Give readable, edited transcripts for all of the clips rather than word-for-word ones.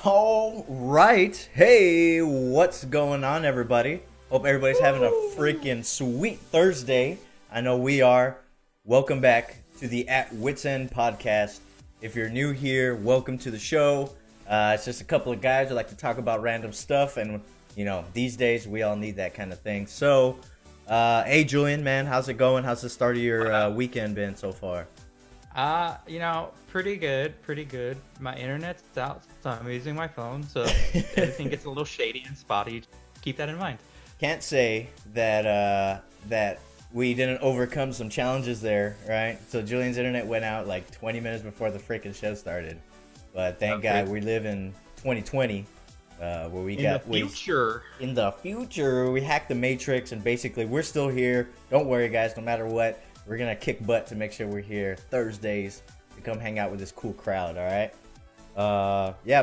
All right. Hey, what's going on, everybody? Hope everybody's having a freaking sweet Thursday. I know we are. Welcome back to the At Wits End podcast. If you're new here, welcome to the show. It's just a couple of guys who like to talk about random stuff, and these days we all need that kind of thing. So, hey, Julian, man, how's it going? How's the start of your weekend been so far? Pretty good. My internet's out, so I'm using my phone, so everything gets a little shady and spotty. Keep that in mind. Can't say that that we didn't overcome some challenges there, right? So Julian's internet went out like 20 minutes before the freaking show started. But thank God we live in 2020, where we in the future we hacked the Matrix, and basically we're still here. Don't worry, guys. No matter what, we're gonna kick butt to make sure we're here Thursdays to come hang out with this cool crowd. All right.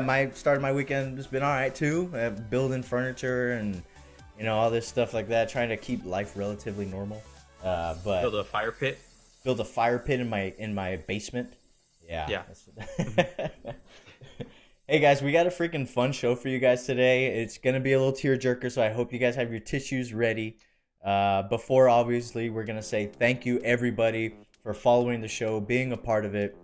My start of my weekend has been all right too. Building furniture and all this stuff like that, trying to keep life relatively normal. But build a fire pit. Build a fire pit in my basement. Yeah. Hey guys, we got a freaking fun show for you guys today. It's gonna be a little tearjerker, so I hope you guys have your tissues ready. Before, obviously, we're gonna say thank you everybody for following the show, being a part of it.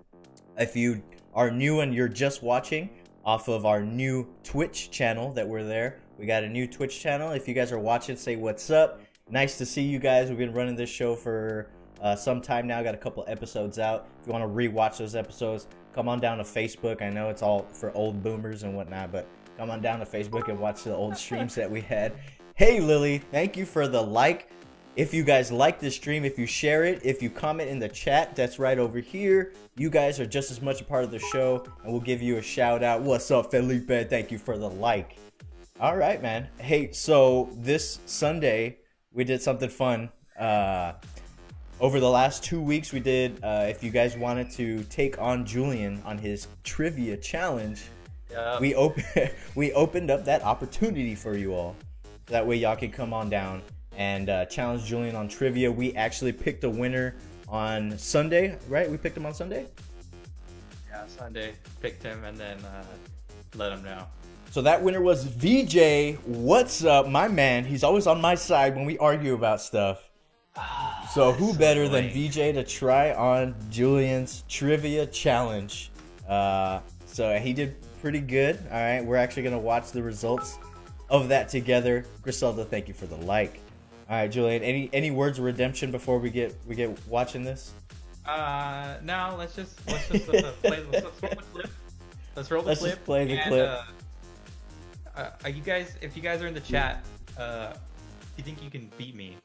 If you are new and you're just watching off of our new Twitch channel that we're there, we got a new Twitch channel. If you guys are watching, say what's up. Nice to see you guys. We've been running this show for some time now. Got a couple episodes out. If you want to rewatch those episodes, come on down to Facebook. I know it's all for old boomers and whatnot, but come on down to Facebook and watch the old streams that we had. Hey Lily, thank you for the like. If you guys like this stream, if you share it, if you comment in the chat, that's right over here. You guys are just as much a part of the show, and we'll give you a shout out. What's up, Felipe? Thank you for the like. All right, man. Hey, so this Sunday we did something fun. Over the last 2 weeks, we did. If you guys wanted to take on Julian on his trivia challenge, we opened up that opportunity for you all. That way y'all can come on down and challenge Julian on trivia. We actually picked a winner on Sunday, right? We picked him on Sunday? Yeah, Sunday. Picked him and then let him know. So that winner was VJ. What's up, my man? He's always on my side when we argue about stuff. So who better than VJ to try on Julian's trivia challenge? So he did pretty good. All right, we're actually going to watch the results of that together. Griselda, thank you for the like. All right, Julian, any words of redemption before we get watching this? No, let's just play. Let's roll the clip. Just play the clip. Are you guys? If you guys are in the chat, you think you can beat me?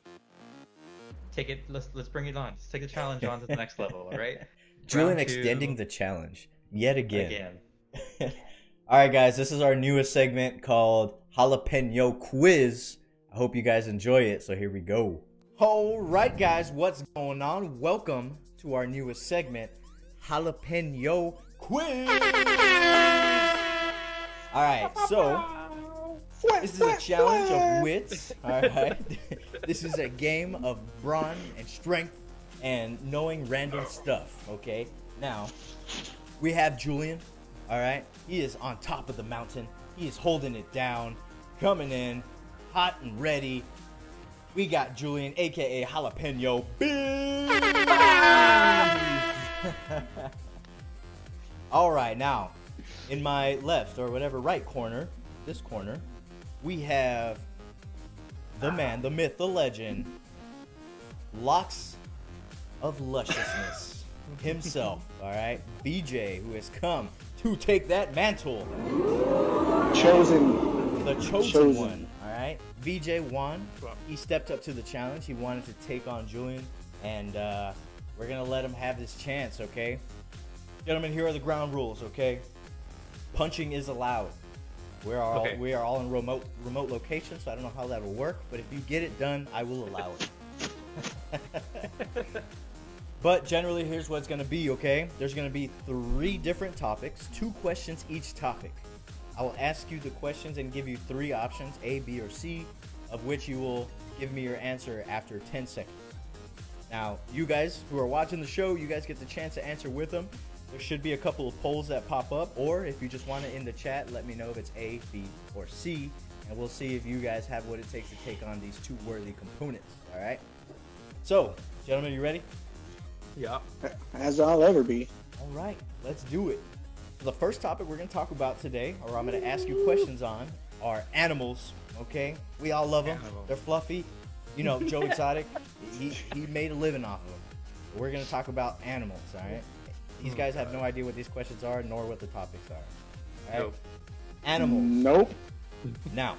Take it. Let's bring it on. Let's take the challenge on to the next level. All right. Julian extending the challenge yet again. All right, guys, this is our newest segment called Jalapeno Quiz. I hope you guys enjoy it, so here we go. All right, guys, what's going on? Welcome to our newest segment, Jalapeno Quiz. All right, so this is a challenge of wits. All right, this is a game of brawn and strength and knowing random stuff. Okay, now we have Julian. All right, he is on top of the mountain. He is holding it down, coming in hot and ready. We got Julian, aka Jalapeno Big. All right, now in my left or whatever right corner, this corner, we have the man, the myth, the legend, Locks of Lusciousness himself. All right, BJ, who has come to take that mantle. The chosen one. All right, VJ won. He stepped up to the challenge. He wanted to take on Julian, and we're gonna let him have this chance. Okay, gentlemen, here are the ground rules. Okay, punching is allowed. We are all in remote locations, so I don't know how that will work. But if you get it done, I will allow it. But generally, here's what it's going to be, okay? There's going to be 3 different topics, 2 questions each topic. I will ask you the questions and give you 3 options, A, B, or C, of which you will give me your answer after 10 seconds. Now, you guys who are watching the show, you guys get the chance to answer with them. There should be a couple of polls that pop up, or if you just want it in the chat, let me know if it's A, B, or C, and we'll see if you guys have what it takes to take on these two worthy components. All right. So, gentlemen, you ready? Yeah. As I'll ever be. All right, let's do it. The first topic we're going to talk about today, or I'm going to ask you questions on, are animals. Okay, we all love them. Animals. They're fluffy. You know, Joe Exotic, he made a living off of them. We're going to talk about animals. All right. These guys have no idea what these questions are, nor what the topics are. All right. Nope. Animals. Nope. Now,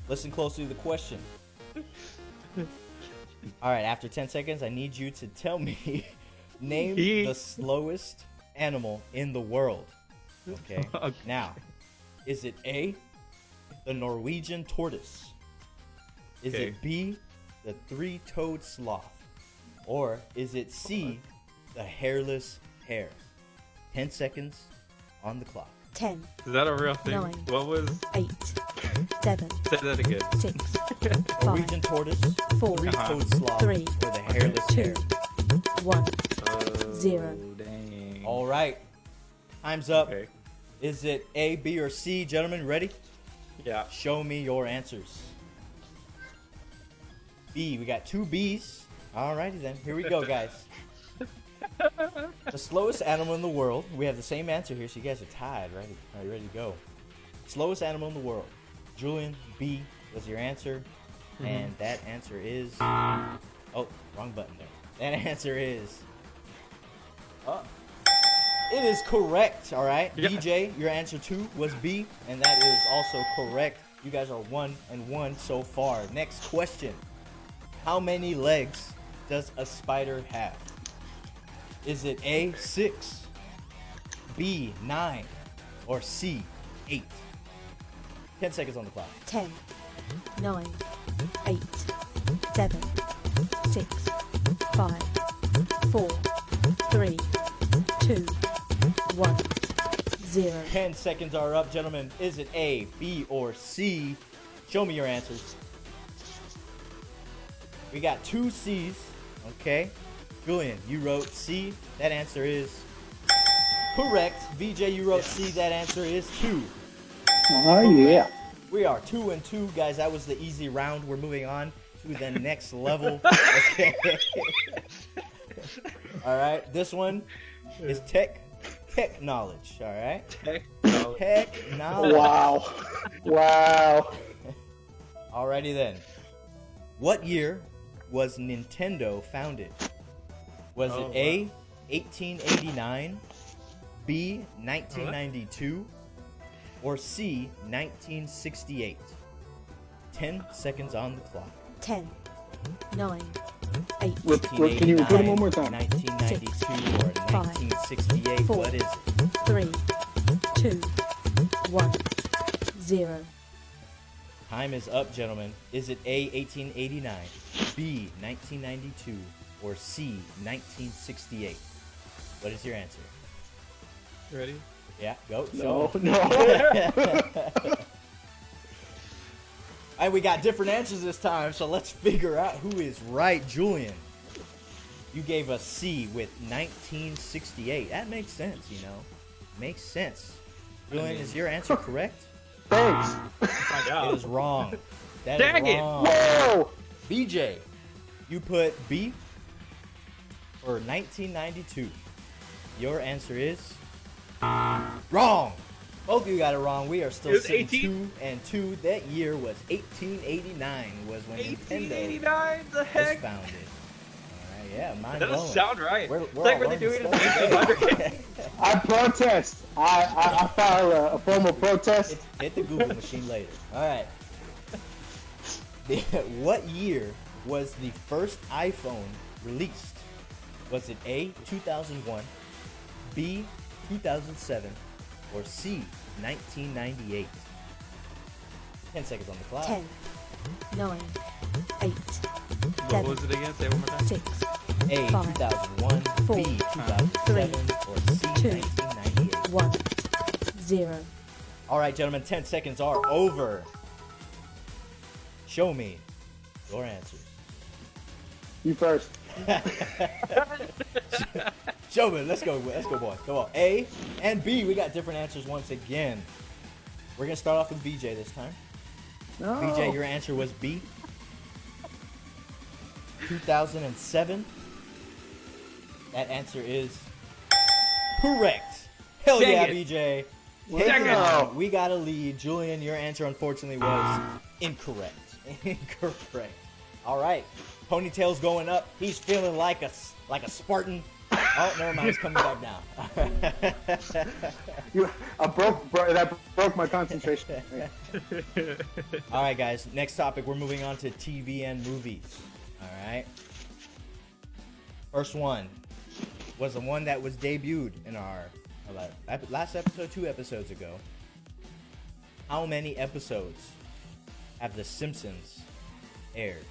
listen closely to the question. All right, after 10 seconds, I need you to tell me, name the slowest animal in the world. Okay. Okay. Now, is it A, the Norwegian tortoise? Is Okay. it B, the three-toed sloth? Or is it C, the hairless hare? 10 seconds on the clock. 10, Is that a real thing? 9. What was? 8, 7, Say that again. 6, 5, Norwegian tortoise, 4, three-toed sloth, 3, or the hairless 2, hare? 1. Zero. Dang. All right, time's up. Okay. Is it A, B, or C? Gentlemen, ready? Yeah. Show me your answers. B, we got two B's. Alrighty then, here we go, guys. The slowest animal in the world. We have the same answer here, so you guys are tied. Ready? Are you ready to go? Slowest animal in the world. Julian, B was your answer, and that answer is. Oh, wrong button there. That answer is. It is correct. All right, Yeah. DJ, your answer 2 was B, and that is also correct. You guys are 1-1 so far. Next question: how many legs does a spider have? Is it A, 6, B, 9, or C, 8? 10 seconds on the clock. 10, 9, 8, 7, 6, 5, 4, 3, 2, 1. 0. 10 seconds are up, gentlemen. Is it A, B, or C? Show me your answers. We got two C's, okay? Julian, you wrote C. That answer is correct. VJ, you wrote C. That answer is 2. Oh, yeah. We are 2-2, guys. That was the easy round. We're moving on to the next level. Okay. All right. This one is tech knowledge. All right. Tech knowledge. Wow. Wow. Alrighty then. What year was Nintendo founded? Was it A, 1889, B, 1992, or C, 1968? 10 seconds on the clock. 10, 9, 8, Can you repeat it one more time? 1992 or 1968? Four. What is it? 3, 2, 1. 0. Time is up, gentlemen. Is it A, 1889, B, 1992, or C, 1968? What is your answer? Ready? Yeah, go. No, Show. no. And we got different answers this time, so let's figure out who is right. Julian, you gave us C with 1968. That makes sense, you know. Makes sense. Julian, is your answer correct? Thanks. Find It out. is wrong. That Dang is it. wrong. Whoa. BJ, you put B for 1992. Your answer is wrong. Both of you got it wrong. We are still It was sitting 18? 2-2. That year was 1889. Was when Nintendo 1889. The was heck? founded. All right, yeah, mind That blowing. doesn't sound right. We're It's like all when they're doing learning it in stuff. 1800. I protest. I file a formal protest. Hit the Google machine later. All right. What year was the first iPhone released? Was it A, 2001, B, 2007, or C, 1998? 10 seconds on the clock. 10, 9, 8, What 7, was it again? Say it one more time. 6, A, 5, 2001, four, B, 2007, or C, 2, 1998? 1. 0. All right, gentlemen, 10 seconds are over. Show me your answers. You first. Showman, let's go, boy. Come on. A and B, we got different answers once again. We're gonna start off with VJ this time. No. VJ, your answer was B. 2007. That answer is correct. Hell Dang yeah, it. VJ. Dang Taking it. on. We got a lead. Julian, your answer unfortunately was incorrect. Incorrect. All right. Ponytail's going up. He's feeling like a Spartan. Oh, never mind. He's coming back down. That broke my concentration. All right, guys. Next topic. We're moving on to TV and movies. All right. First one was the one that was debuted in our last episode, 2 episodes ago. How many episodes have The Simpsons aired?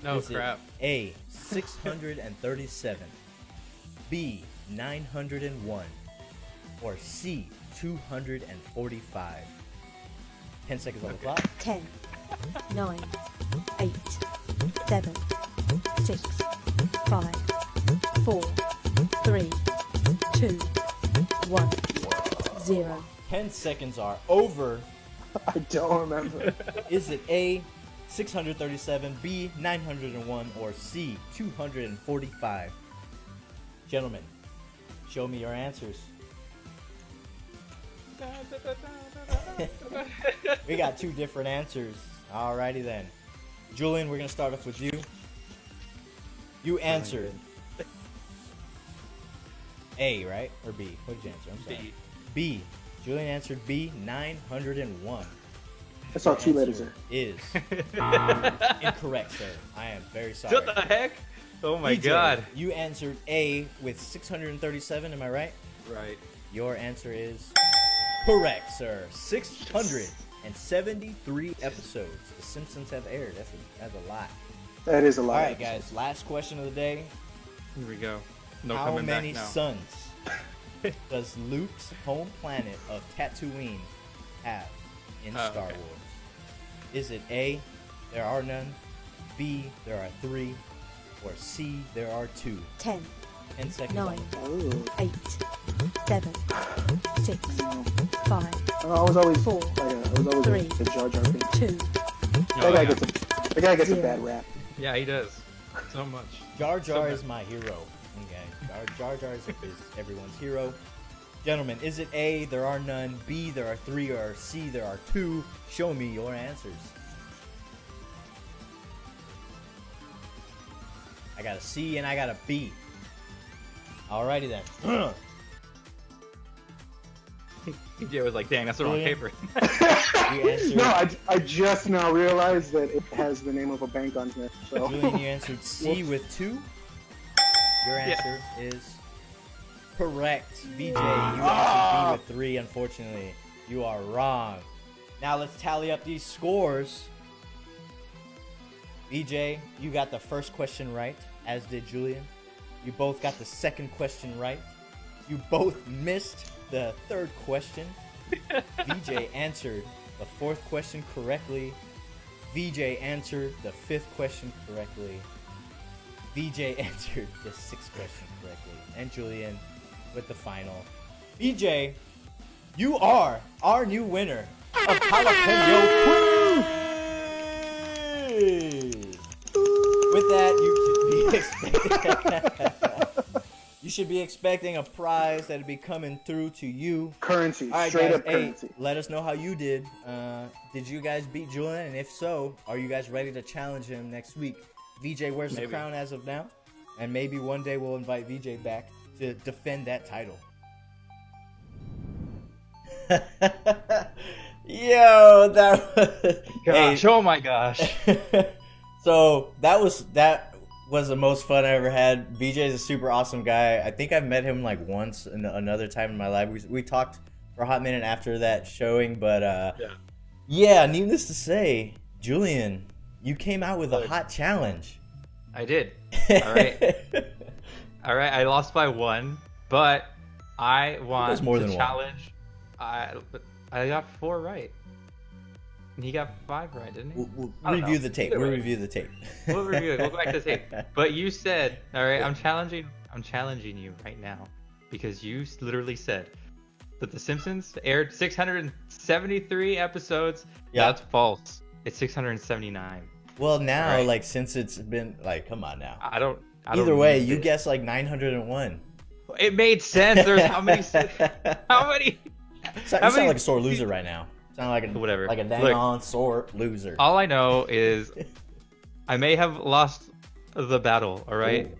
No Is it crap. A, 637, B, 901, or C, 245? 10 seconds on the clock. 10, 9, 8, 7, 6, 5, 4, 3, 2, 1, 0. 10 seconds are over. I don't remember. Is it A, 637, B, 901, or C, 245? Gentlemen, show me your answers. We got 2 different answers. Alrighty then. Julian, we're going to start off with you. You answered A, right? Or B? What did you answer? I'm sorry. B. B. Julian answered B, 901. I saw 2 letters Answer there. is incorrect, sir. I am very sorry. What the heck? Oh my DJ, god. You answered A with 637, am I right? Right. Your answer is correct, sir. 673 episodes The Simpsons have aired. That's a lot. That is a lot. Alright, guys, last question of the day. Here we go. No How coming many back now. suns does Luke's home planet of Tatooine have in Star okay. Wars? Is it A, there are none, B, there are 3, or C, there are 2? 10, 10 seconds. 9, on the clock. Ooh. 8, 7, 6, 5, I was always 4, like I was always 3, the Jar Jar thing. 2, That Oh, guy yeah. gets a bad rap. Yeah, he does. So much. Jar Jar So is my hero. Okay, Jar Jar is everyone's hero. Gentlemen, is it A, there are none, B, there are 3, or C, there are 2? Show me your answers. I got a C and I got a B. Alrighty then. DJ was like, dang, that's the wrong Julian? paper. You answered, No, I just now realized that it has the name of a bank on here. So Julian, you answered C with 2. Your Yeah. answer is correct. VJ, you answered B with 3. Unfortunately, you are wrong. Now let's tally up these scores. VJ, you got the first question right, as did Julian. You both got the second question right. You both missed the third question. VJ answered the 4th question correctly. VJ answered the 5th question correctly. VJ answered the 6th question correctly. And Julian with the final. VJ, you are our new winner of Jalapeno Quiz! With that, you should be expecting a prize that'll be coming through to you. currency, All right, straight guys. up Hey, currency. let us know how you did. Did you guys beat Julian? And if so, are you guys ready to challenge him next week? VJ wears the Maybe. crown as of now, and maybe one day we'll invite VJ back to defend that title. Yo, that was... Gosh, oh my gosh. So that was the most fun I ever had. VJ is a super awesome guy. I think I've met him like once in another time in my life. We talked for a hot minute after that showing, but yeah, needless to say, Julian, you came out with a hot challenge. I did. All right. All right, I lost by 1, but I want was more to than one. challenge. I got 4 right. And he got 5 right, didn't he? We'll I don't review know. the tape. Either We'll way. review the tape. We'll review it. We'll go back to the tape. But you said, all right, I'm challenging I'm challenging you right now because you literally said that The Simpsons aired 673 episodes. Yeah. That's false. It's 679. Well, now, Right. like, since it's been, like, come on now. I don't Either way, need you it. guessed, like, 901. It made sense. There's how many? How many? You How sound many- like a sore loser right now. Sound like a Whatever. like a dang Look. on sore loser. All I know is I may have lost the battle. All right, Ooh.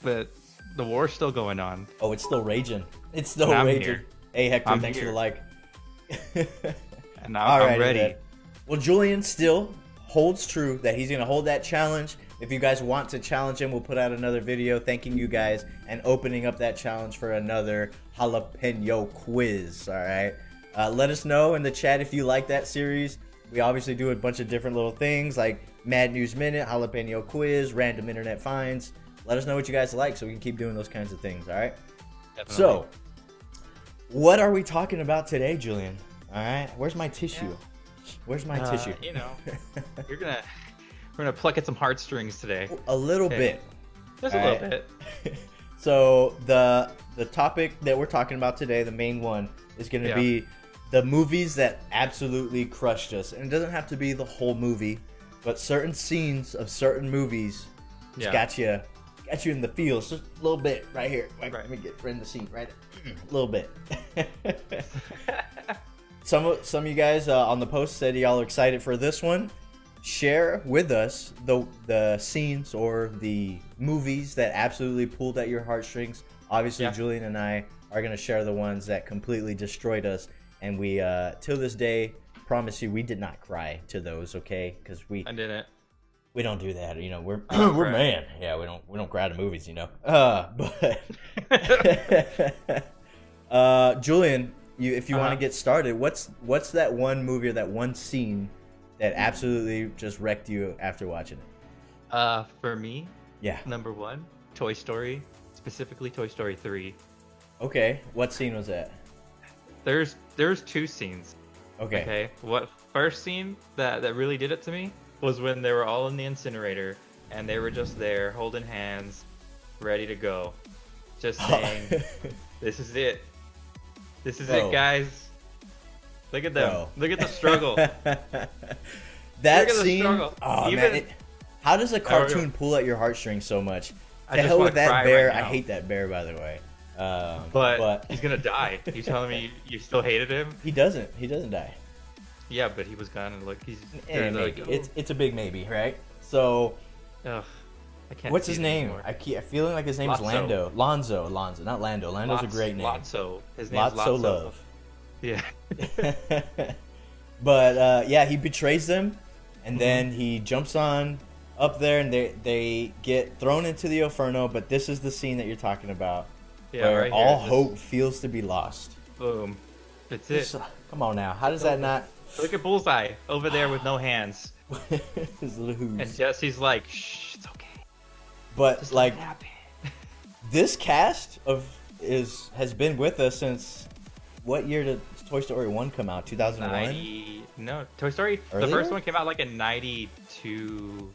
but the war's still going on. Oh, it's still raging. It's still I'm raging. here. Hey, Hector, I'm thanks for here. the like. And I'm Alrighty ready. then. Well, Julian still holds true that he's going to hold that challenge. If you guys want to challenge him, we'll put out another video thanking you guys and opening up that challenge for another jalapeno quiz. All right. Let us know in the chat if you like that series. We obviously do a bunch of different little things like Mad News Minute, jalapeno quiz, random internet finds. Let us know what you guys like so we can keep doing those kinds of things. All right. Definitely. So, what are we talking about today, Julian? All right. Where's my tissue? Where's my tissue? You know, we're gonna pluck at some heartstrings today. A little Okay. bit. Just a All little right. bit. So the topic that we're talking about today, the main one, is going to Yeah. be the movies that absolutely crushed us. And it doesn't have to be the whole movie, but certain scenes of certain movies just Yeah. got you in the feels just a little bit right here. Right. Right. Let me get in the seat right there. A little bit. Some of you guys on the post said y'all are excited for this one. Share with us the scenes or the movies that absolutely pulled at your heartstrings. Obviously, Yeah. Julian and I are going to share the ones that completely destroyed us. And we, till this day, promise you, we did not cry to those, okay? Because we didn't. don't do that. You know, we're I don't we're cry. man. Yeah, we don't cry to movies, you know. But Julian, if you want to Uh-huh. get started, what's that one movie or that one scene that absolutely just wrecked you after watching it? For me, Yeah. number one, Toy Story, specifically Toy Story 3. Okay. What scene was that? There's two scenes. Okay. Okay. What first scene that really did it to me was when they were all in the incinerator and they were just there holding hands, ready to go, just saying, "This is it. This is Bro. it, guys. Look at them. Bro. Look at the struggle." That Look at the scene. struggle. Oh Even- man, how does a don't know. cartoon pull at your heartstrings so much? I To just hell wanna with that cry bear. right I now. hate that bear, by the way. But he's gonna die. You telling me you still hated him? he doesn't. He doesn't die. Yeah, but he was gonna look. He's Eh, gonna, like, maybe. It's a big maybe, right? So ugh, I can't. what's see his it name? anymore. I feeling like his name is Lotso. Lonzo, not Lando. Lando's a great name. Lotso. His name's Lotso Lotso. Love. Yeah. But yeah, he betrays them, and Mm-hmm. then he jumps on up there, and they get thrown into the Inferno. But this is the scene that you're talking about, Yeah, where right here, all this- hope feels to be lost. Boom. That's it. Come on now, how does that not? Look at Bullseye over there with no hands, His little hooves. and Jesse's like, "Shh, it's okay. But Just like let it happen." this cast has been with us since what year did Toy Story 1 come out? 2001. 90. No, Toy Story. The Earlier? first one came out like in 92,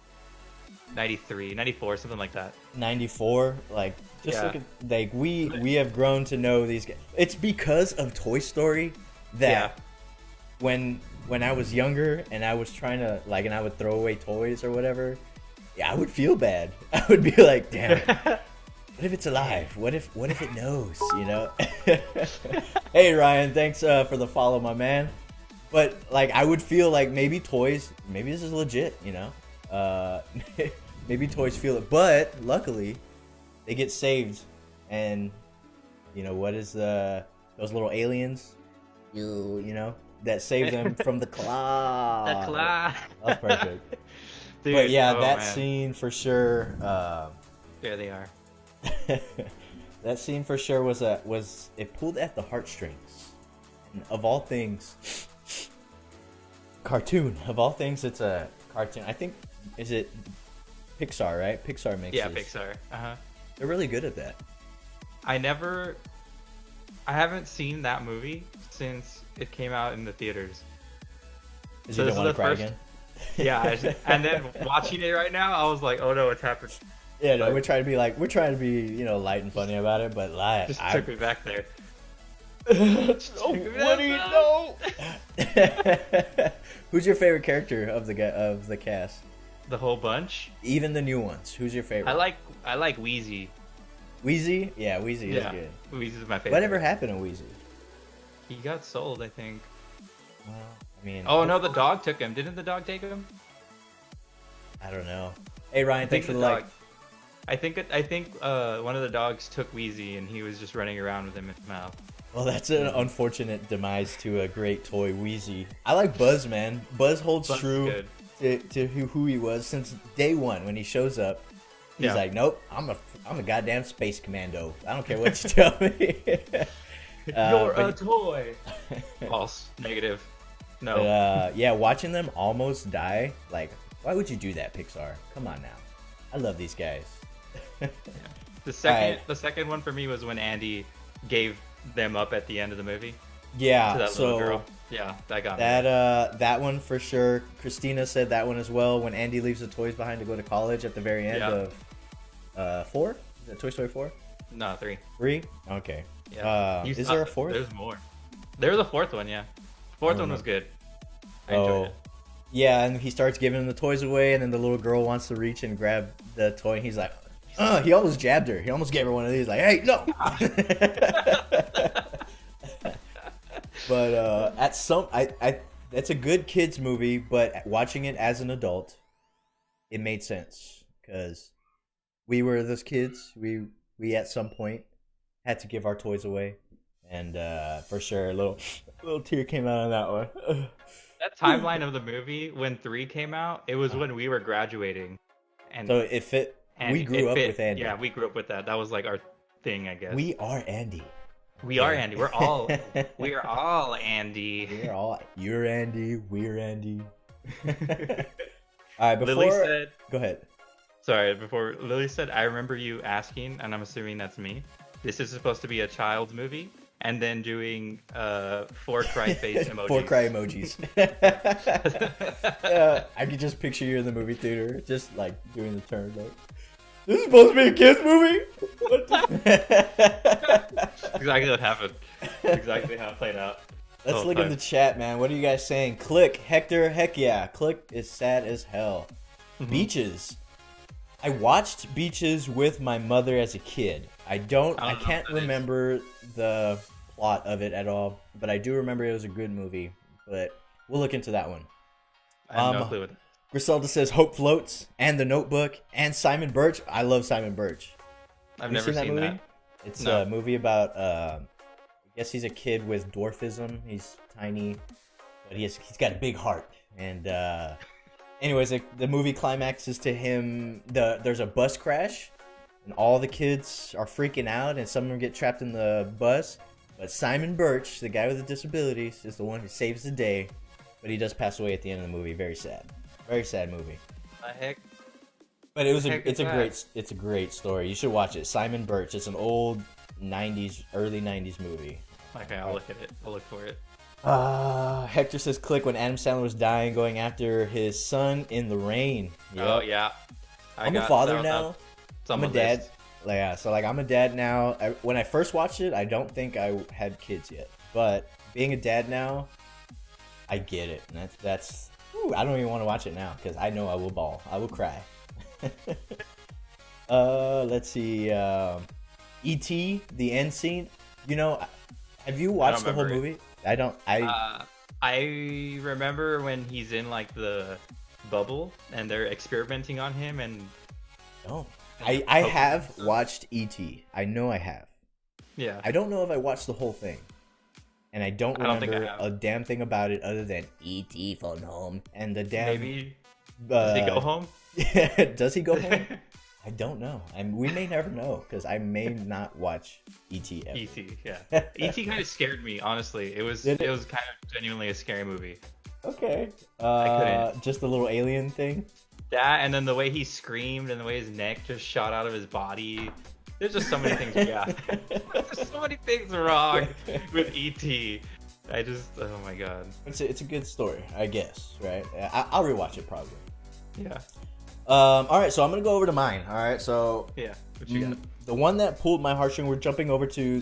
93, 94, something like that. 94. Like just Yeah. look at like we have grown to know these guys. It's because of Toy Story that Yeah. when I was younger and I was trying to and I would throw away toys or whatever, yeah, I would feel bad. I would be like, damn, what if it's alive? What if it knows? You know? Hey Ryan, thanks for the follow, my man. But like I would feel like maybe this is legit, you know? Maybe toys feel it, but luckily they get saved, and you know what is those little aliens? You know that save them from the claw. The claw. That's perfect. Dude, But yeah, oh, that man. scene for sure. There they are. That scene for sure was it pulled at the heartstrings. And of all things, cartoon. Of all things, it's a cartoon. I think is it Pixar, right? Pixar makes Yeah, this. Pixar. They're really good at that. I haven't seen that movie since it came out in the theaters. Is So you this don't want is to the cry first- again? Yeah, and then watching it right now, I was like, oh no, it's happened. Yeah, no, But- we're trying to be, you know, light and funny about it, but like, Just took me back there. Oh, what do you know? Who's your favorite character of the cast? The whole bunch. Even the new ones. Who's your favorite? I like Wheezy. Wheezy. Yeah, Wheezy is good. Wheezy's my favorite. Whatever happened to Wheezy? He got sold, I think. Well, I mean, Oh no, the dog took him. Didn't the dog take him? I don't know. Hey Ryan, I thanks for think the the like. dog. I think one of the dogs took Wheezy and he was just running around with him in his mouth. Well, that's an unfortunate demise to a great toy, Wheezy. I like Buzz, man. Buzz holds Buzz is true good. to who he was since day one when he shows up. He's Yeah. like, nope, I'm a goddamn space commando. I don't care what you tell me. You're a but- toy. False. Negative. No. yeah, watching them almost die, like, why would you do that, Pixar? Come on now. I love these guys. The second Alright. the second one for me was when Andy gave them up at the end of the movie to Yeah, that so little girl. Yeah, that got me. that one for sure. Christina said that one as well. When Andy leaves the toys behind to go to college at the very end Yeah. of 4? Is that Toy Story 4? No, 3. 3? Okay. Yeah. You Is saw- there a 4th? There's more. There was a 4th one, yeah. Fourth one was good. I enjoyed it. Yeah, and he starts giving the toys away, and then the little girl wants to reach and grab the toy, and he's like, he almost jabbed her. He almost gave her one of these, like, hey, no! But at some, it's a good kids movie, but watching it as an adult, it made sense because we were those kids. We at some point had to give our toys away, and for sure, a little tear came out on that one. That timeline of the movie when 3 came out, it was when we were graduating, and So it fit. and We grew it up fit- with Andy. Yeah, we grew up with that. That was like our thing, I guess. We are Andy. We are Andy. We're all we are all Andy. We're all. You're Andy. We're Andy. All right. Before. Lily said, Go ahead. sorry, before Lily said, I remember you asking, and I'm assuming that's me. This is supposed to be a child's movie, and then doing 4 cry face emojis. 4 cry emojis. I could just picture you in the movie theater, just like doing the turn. Like, this is supposed to be a kids movie. Exactly what happened. Exactly how it played out. Let's whole look in time. the chat, man. What are you guys saying? Click, Hector, heck yeah. Click is sad as hell. Mm-hmm. Beaches. I watched Beaches with my mother as a kid. I I don't know can't what that is. remember the plot of it at all, but I do remember it was a good movie. But we'll look into that one. I have no Um, clue what. Griselda says Hope Floats and The Notebook and Simon Birch. I love Simon Birch. I've you never seen that seen movie? that. It's No. a movie about I guess he's a kid with dwarfism. He's tiny, but he's got a big heart. And anyways, the movie climaxes to him. There's a bus crash, and all the kids are freaking out, and some of them get trapped in the bus. But Simon Birch, the guy with the disabilities, is the one who saves the day. But he does pass away at the end of the movie. Very sad. Very sad movie. The heck? But it was Heck it's is a that? great story. You should watch it. Simon Birch. It's an old early 90s movie. Okay, I'll look at it. I'll look for it. Hector says click when Adam Sandler was dying going after his son in the rain. Oh Yep. yeah. I'm a father now. It's on I'm a my dad. list. Yeah, so like I'm a dad now. When I first watched it, I don't think I had kids yet. But being a dad now, I get it. And that's whew, I don't even want to watch it now because I know I will bawl. I will cry. Let's see. E.T. the end scene. You know, have you watched the whole remember it. movie? I don't. I remember when he's in like the bubble and they're experimenting on him and don't. I have watched E.T. I know I have. yeah. I don't know if I watched the whole thing. And I don't I don't think I remember have. a damn thing about it other than E.T. phone home and the damn. Maybe does he go home? Does he go home? I don't know. We may never know because I may not watch E.T. ever. E.T. Yeah. E.T. kind of scared me, honestly. It was Did it? it was kind of genuinely a scary movie. Okay. couldn't. Just the little alien thing. That and then the way he screamed and the way his neck just shot out of his body. There's just so many things. Yeah. There's so many things wrong with E.T. I just oh my god. It's a good story, I guess, right? I'll rewatch it probably. Yeah. All right, so I'm gonna go over to mine. All right, so Yeah. What you got? the one that pulled my heartstring. We're jumping over to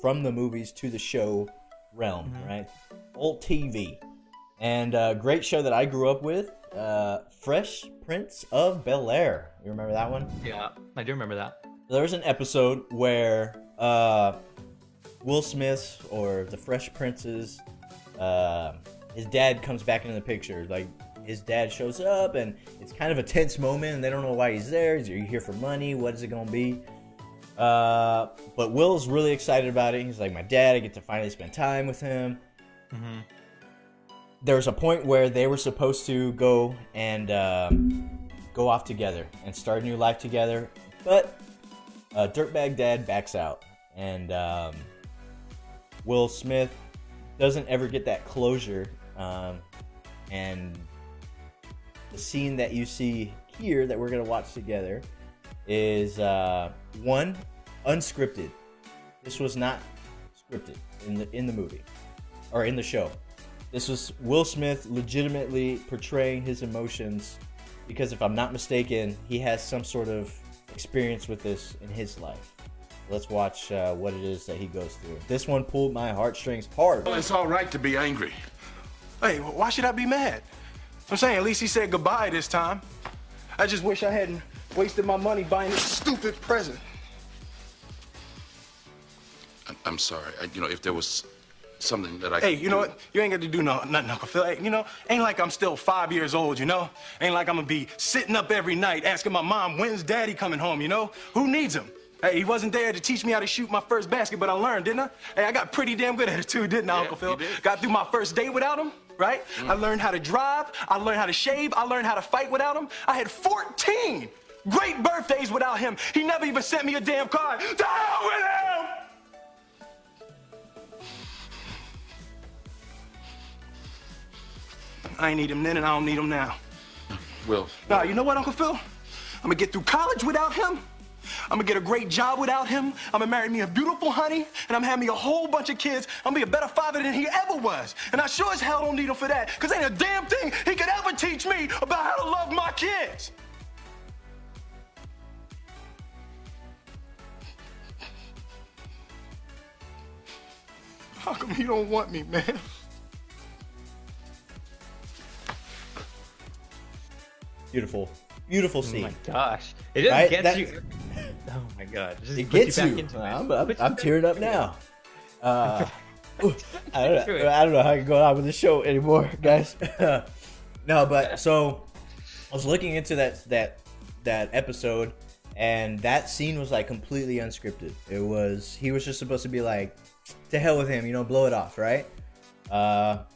from the movies to the show realm, right? Old TV, and great show that I grew up with. Fresh Prince of Bel-Air. You remember that one? Yeah, I do remember that. There was an episode where Will Smith or the Fresh Prince's his dad comes back into the picture. Like his dad shows up, and it's kind of a tense moment, and they don't know why he's there. Are you here for money? What is it gonna be? But Will's really excited about it. He's like, my dad, I get to finally spend time with him. Mm-hmm. There's a point where they were supposed to go and go off together and start a new life together, but Dirtbag Dad backs out, and Will Smith doesn't ever get that closure. And the scene that you see here that we're gonna watch together is one, unscripted. This was not scripted in the movie or in the show. This was Will Smith legitimately portraying his emotions, because if I'm not mistaken, he has some sort of experience with this in his life. Let's watch what it is that he goes through. This one pulled my heartstrings hard. Well, it's all right to be angry. Hey, why should I be mad? I'm saying at least he said goodbye this time. I just wish I hadn't wasted my money buying this stupid present. I'm sorry. If there was something that I Hey, could you know do- what? You ain't got to do nothing, Uncle Phil. Hey, ain't like I'm still 5 years old, Ain't like I'm gonna be sitting up every night asking my mom, when's daddy coming home, Who needs him? Hey, he wasn't there to teach me how to shoot my first basket, but I learned, didn't I? Hey, I got pretty damn good at it too, didn't I, Yeah, Uncle Phil? you did. Got through my first date without him, right? I learned how to drive, I learned how to shave, I learned how to fight without him. I had 14 great birthdays without him. He never even sent me a damn card. To hell with him! I ain't need him then and I don't need him now. Will, Nah, you know what, Uncle Phil? I'm gonna get through college without him. I'm gonna get a great job without him. I'm gonna marry me a beautiful honey, and I'm gonna have me a whole bunch of kids. I'm gonna be a better father than he ever was. And I sure as hell don't need him for that, because ain't a damn thing he could ever teach me about how to love my kids. How come you don't want me, man? Beautiful, beautiful Oh scene. my gosh, it just Right? gets That- you. Oh my god, it just It puts gets you back you. into it. I'm Puts you I'm back tearing up into it. now. I into it. don't know how I can go on with the show anymore, guys. No, but so I was looking into that episode, and that scene was like completely unscripted. He was just supposed to be like, to hell with him, blow it off, right?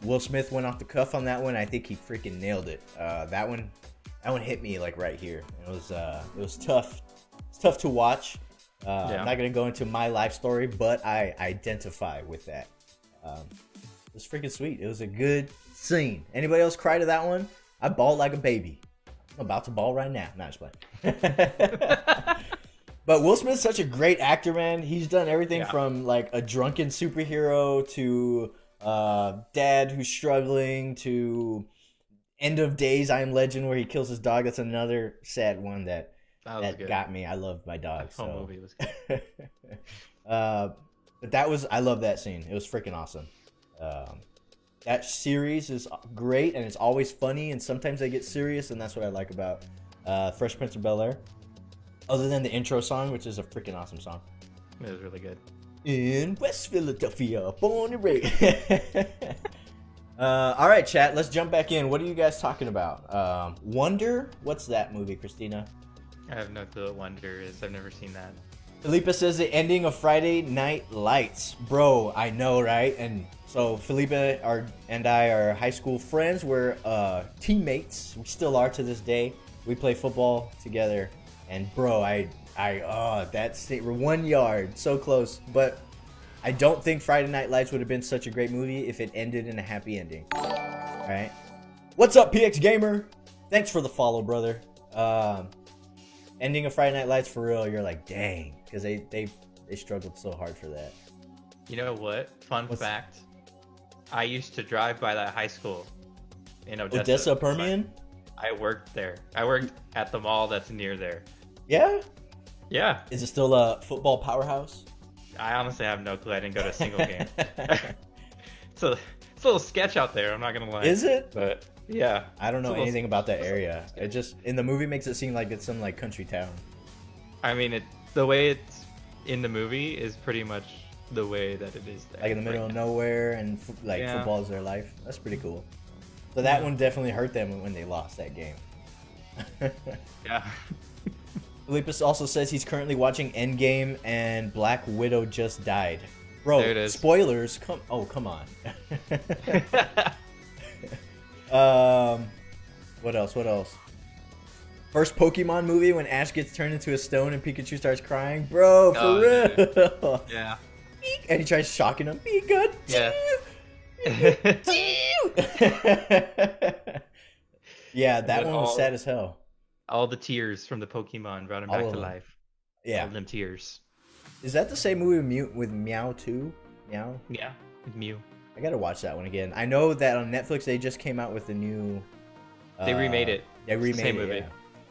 Will Smith went off the cuff on that one. I think he freaking nailed it. That one hit me like right here. It was tough. It's tough to watch. I'm not gonna go into my life story, but I identify with that. It was freaking sweet. It was a good scene. Anybody else cry to that one? I bawled like a baby. I'm about to bawl right now. Not just playing. But Will Smith's such a great actor, man. He's done everything from like a drunken superhero to dad who's struggling to End of Days, I Am Legend, where he kills his dog. That's another sad one that Good. got me. I love my dog. Whole So. movie was good. But I love that scene. It was freaking awesome. That series is great, and it's always funny, and sometimes they get serious, and that's what I like about Fresh Prince of Bel-Air. Other than the intro song, which is a freaking awesome song. It was really good. In West Philadelphia, born and raised. All right, chat. Let's jump back in. What are you guys talking about? Wonder? What's that movie, Christina? I have no clue what Wonder is. I've never seen that. Felipe says the ending of Friday Night Lights. Bro, I know, right? And so Felipe and I are high school friends. We're teammates. We still are to this day. We play football together. And bro, we're 1 yard, so close. But I don't think Friday Night Lights would have been such a great movie if it ended in a happy ending. All right. What's up, PX Gamer? Thanks for the follow, brother. Ending of Friday Night Lights, for real, you're like, dang, because they struggled so hard for that. You know what? Fun fact. I used to drive by that high school in Odessa. Odessa Permian? I worked there. I worked at the mall that's near there. Yeah. Yeah. Is it still a football powerhouse? I honestly have no clue. I didn't go to a single game. So it's a little sketch out there. I'm not gonna lie. Is it? But yeah. I don't know It's a little- anything about that area. It just in the movie makes it seem like it's some like country town. I mean, the way it's in the movie is pretty much the way that it is there. Like in the middle right of now. nowhere, and like Yeah. football is their life. That's pretty cool. So that one definitely hurt them when they lost that game. Yeah. Philippus also says he's currently watching Endgame and Black Widow just died. Bro, There it is. spoilers. Come on. What else? First Pokemon movie when Ash gets turned into a stone and Pikachu starts crying. Bro, for Oh, real. Yeah. And he tries shocking him. Pikachu. Yeah. Yeah, that But one was all- sad as hell. All the tears from the Pokemon brought him All back of to them. life. Yeah. All them tears. Is that the same movie with Meow 2? Meow? Yeah. With Mew. I gotta watch that one again. I know that on Netflix they just came out with the new. They remade it. They It's the remade same it. movie. Yeah.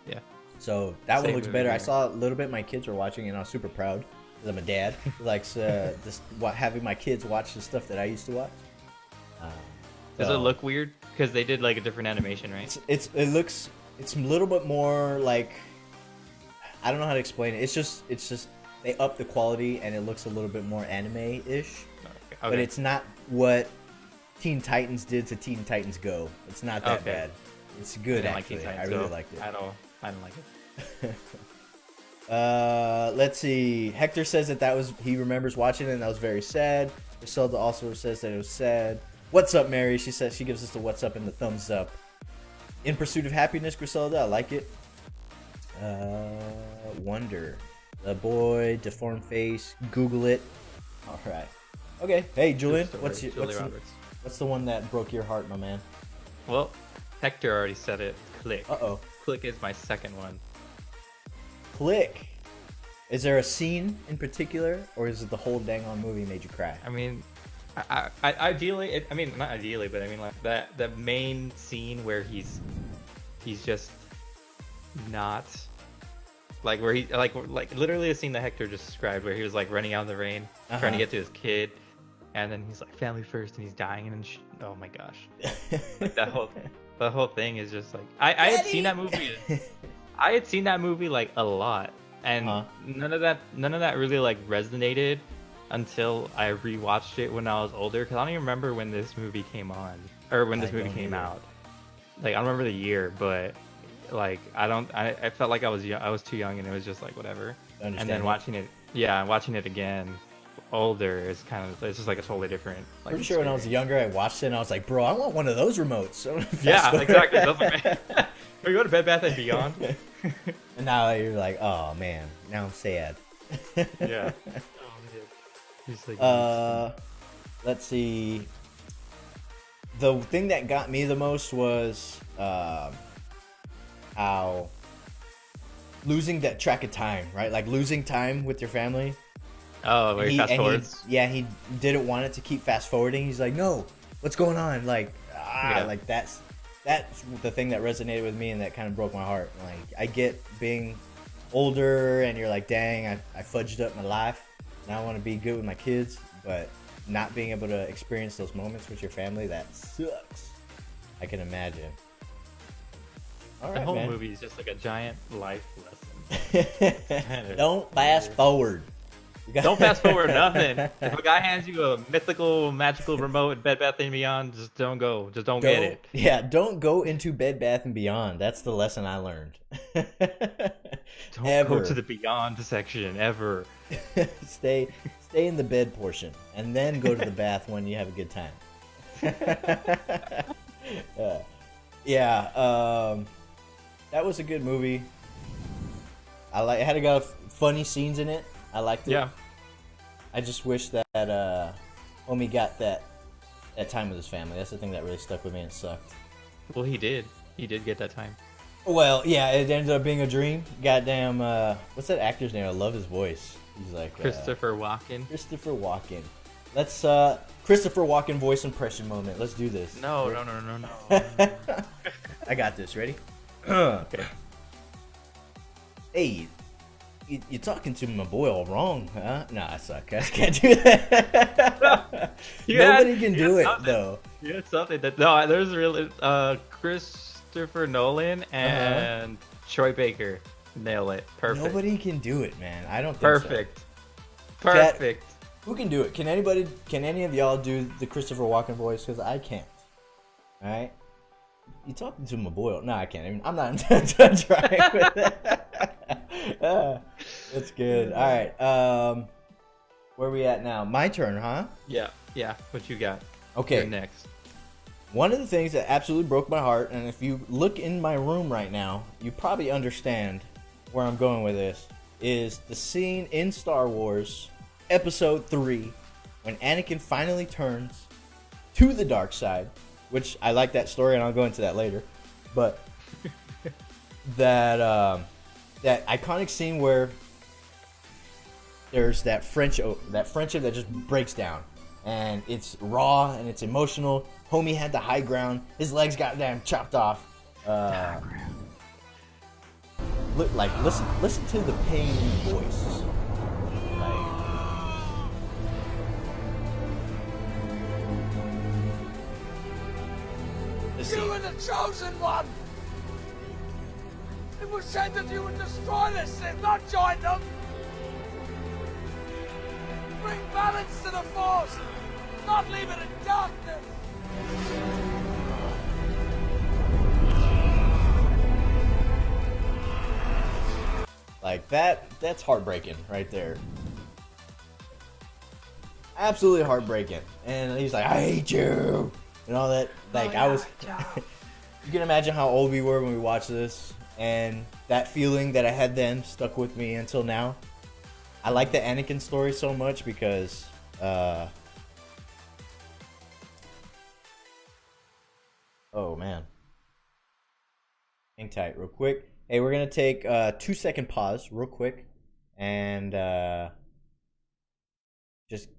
Yeah. So that one Same looks movie, better. I yeah. saw a little bit. My kids were watching, and I was super proud because I'm a dad. Who likes having my kids watch the stuff that I used to watch. Does So- it look weird? Because they did like a different animation, right? It's a little bit more like, I don't know how to explain it. It's just they up the quality and it looks a little bit more anime-ish. But it's not what Teen Titans did to Teen Titans Go. It's not that Okay. bad. It's I good didn't like Teen actually. I Titans really Go. liked it. I don't like it. Let's see. Hector says that was he remembers watching it and that was very sad. Griselda also says that it was sad. What's up, Mary? She says she gives us the what's up and the thumbs up. In Pursuit of Happiness, Griselda, I like it. Wonder. The boy, deformed face. Google it. All right. Okay. Hey, Julian. Julia Roberts. What's the one that broke your heart, my man? Well, Hector already said it. Click. Uh-oh. Click is my second one. Click. Is there a scene in particular, or is it the whole dang on movie made you cry? I mean, I ideally, I mean, not ideally, but I mean like the main scene where he's just not like where he like literally a scene that Hector just described where he was like running out in the rain trying to get to his kid, and then he's like family first and he's dying and oh my gosh, like the whole thing is just like I had seen that movie. I had seen that movie like a lot, and none of that really like resonated until I rewatched it when I was older. Because I don't even remember when this movie came on or when this movie came out. Like I don't remember the year, but like I felt like I was too young, and it was just like whatever. And then watching it again, older is it's just like a totally different. Like, Pretty sure when I was younger, I watched it and I was like, bro, I want one of those remotes. yeah, exactly. We go to Bed Bath and Beyond. And now you're like, oh man, now I'm sad. Yeah. Just like, Let's see. The thing that got me the most was how losing that track of time, right? Like losing time with your family. oh, where he fast forwards. He didn't want it to keep fast forwarding. He's like, no, what's going on? Like, Yeah. like that's the thing that resonated with me and that kind of broke my heart. Like, I get being older and you're like, dang, I fudged up my life. Now I want to be good with my kids, but not being able to experience those moments with your family, that sucks. I can imagine. All The right, whole man. movie is just like a giant life lesson. Don't fast forward. You got- Don't fast forward nothing. If a guy hands you a mythical, magical remote at Bed Bath & Beyond, just don't go. Just don't get it. Yeah, don't go into Bed Bath and Beyond. That's the lesson I learned. Don't Ever. go to the Beyond section ever. stay in the bed portion, and then go to the bath when you have a good time. That was a good movie. It had a lot of funny scenes in it. I liked it. Yeah. I just wish that homie got that time with his family. That's the thing that really stuck with me and it sucked. Well, he did. He did get that time. Well, yeah, it ended up being a dream. Goddamn, what's that actor's name? I love his voice. He's like Christopher Walken. Christopher Walken. Let's Christopher Walken voice impression moment. Let's do this. No. I got this. Ready? Okay. Hey, you're talking to my boy all wrong, huh? Nah, I suck. I can't do that. Nobody can do it, though. Yeah, something that no, there's really Christopher Nolan and Troy Baker nail it. Perfect. Nobody can do it, man. I don't think Perfect. so. Perfect. Who can do it? Can anybody? Can any of y'all do the Christopher Walken voice? Because I can't. All right. You talking to my boy? No, I can't. I'm not trying with that. That's good. All right. Where are we at now? My turn, huh? Yeah. What you got? Okay. You're next. One of the things that absolutely broke my heart, and if you look in my room right now, you probably understand where I'm going with this, is the scene in Star Wars Episode 3 when Anakin finally turns to the dark side, which I like that story, and I'll go into that later. But that iconic scene where there's that friendship that just breaks down, and it's raw and it's emotional. Homie had the high ground. His legs got damn chopped off. Listen to the pain in his voice. You were the chosen one! It was said that you would destroy this Sith, not join them! Bring balance to the Force, not leave it in darkness! Like that's heartbreaking right there. Absolutely heartbreaking. And he's like, I hate you! And all that. Like, I was... You can imagine how old we were when we watched this. And that feeling that I had then stuck with me until now. I like the Anakin story so much because... Oh, man. Hang tight real quick. Hey, we're going to take a 2-second pause real quick. And just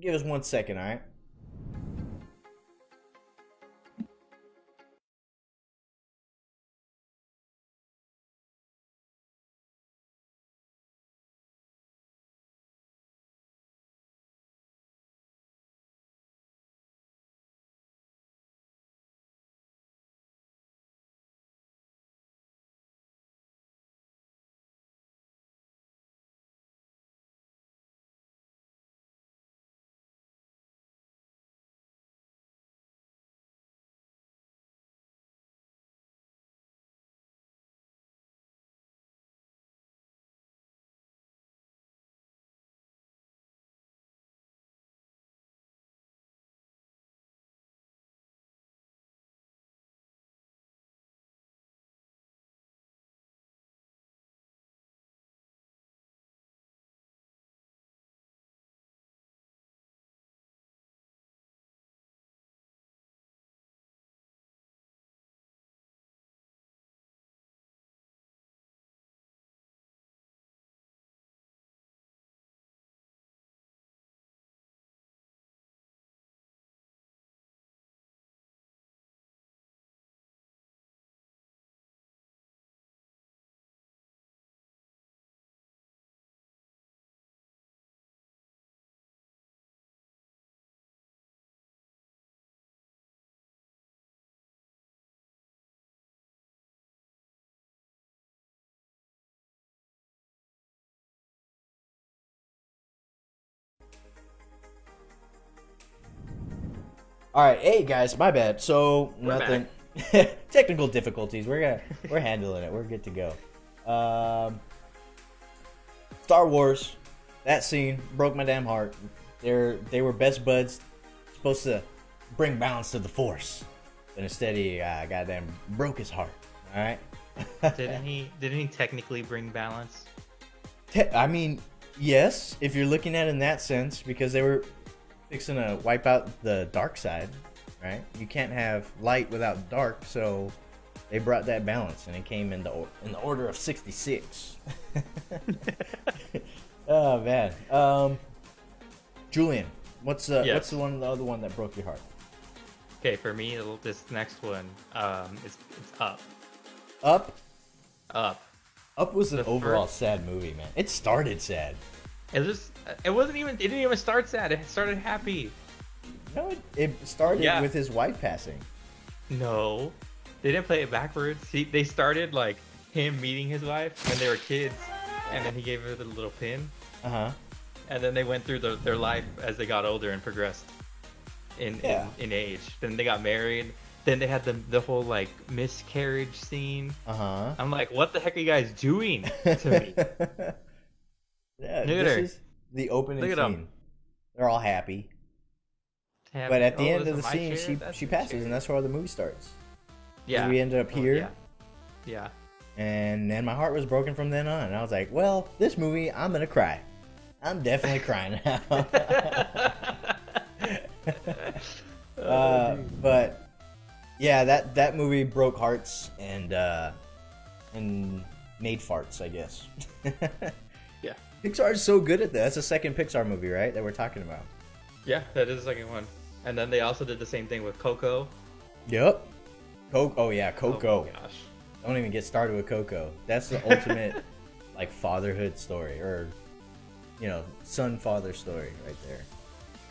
give us 1 second, all right? All right, hey guys, my bad. So nothing, technical difficulties. We're handling it. We're good to go. Star Wars, that scene broke my damn heart. They were best buds, supposed to bring balance to the Force, but instead he goddamn broke his heart. All right. Didn't he technically bring balance? I mean, yes, if you're looking at it in that sense, because they were fixing to wipe out the dark side, right? You can't have light without dark, so they brought that balance, and it came in the order of 66. Oh man, Julian, what's the other one that broke your heart? Okay, for me, this next one, it's Up. Up. Up. Up was an The overall first- sad movie, man. It started sad. It didn't even start sad. It started happy. No, it started Yeah. with his wife passing. No, they didn't play it backwards. They started like him meeting his wife when they were kids, and then he gave her the little pin, Uh-huh. and then they went through their life as they got older and progressed in age. Then they got married. Then they had the whole like miscarriage scene. Uh-huh. I'm like, what the heck are you guys doing to me? Yeah, Look at this her. is the opening Look at 'em. scene. They're all happy. But at the end of the scene, she passes, and that's where the movie starts. yeah. we ended up Oh, here. Yeah. And then my heart was broken from then on. And I was like, well, this movie, I'm going to cry. I'm definitely crying now. But yeah, that movie broke hearts and made farts, I guess. Yeah. Pixar's so good at that. That's the second Pixar movie, right? That we're talking about. Yeah, that is the second one. And then they also did the same thing with Coco. Yep. Oh yeah, Coco. Oh my gosh. Don't even get started with Coco. That's the ultimate like fatherhood story, or son-father story right there.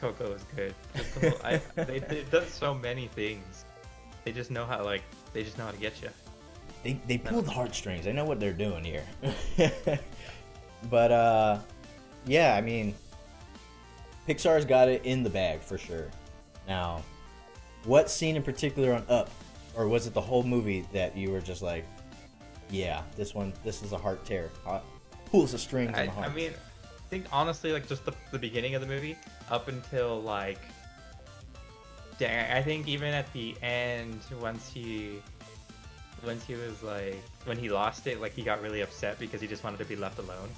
Coco is good. Just the whole, they've done so many things. They just know how to get you. They pull the heartstrings. They know what they're doing here. But yeah, I mean, Pixar's got it in the bag for sure. Now, what scene in particular on Up, or was it the whole movie that you were just like, yeah, this is a heart tear, pulls the strings in the heart? I mean, I think honestly, like just the beginning of the movie up until like, I think even at the end, once he was like, when he lost it, like he got really upset because he just wanted to be left alone,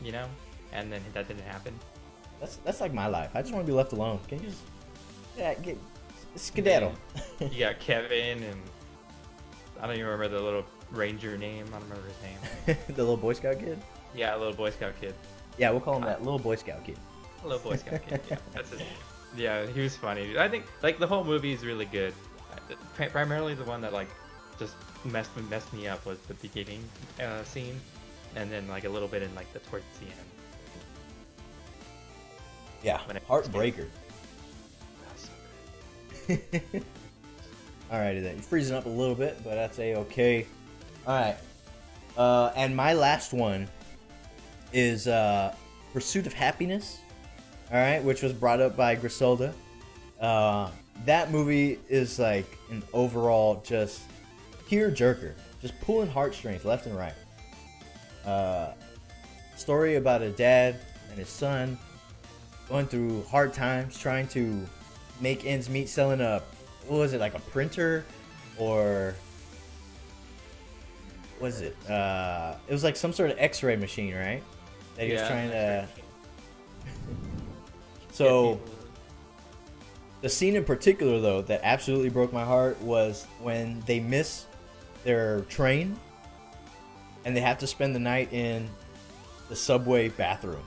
you know, and then that didn't happen. That's like my life. I just want to be left alone. Can you just get skedaddle? You got Kevin, and I don't even remember the little ranger name. I don't remember his name. The little Boy Scout kid? Yeah, a little Boy Scout kid. Yeah, we'll call him that, little Boy Scout kid. A little Boy Scout kid. Yeah, that's his name. Yeah, he was funny. I think like the whole movie is really good. Primarily the one that like just messed me up was the beginning scene, and then like a little bit in like the towards the end. Yeah, When it- heartbreaker. That's so good. Alrighty then, you're freezing up a little bit, but that's a-okay. Alright, and my last one is Pursuit of Happiness, alright, which was brought up by Griselda. That movie is like an overall just tear-jerker, just pulling heartstrings left and right. Story about a dad and his son going through hard times, trying to make ends meet, selling what was it, like a printer, or what is it? It was like some sort of X-ray machine, right? That he was trying to. So the scene in particular, though, that absolutely broke my heart was when they miss their train and they have to spend the night in the subway bathroom.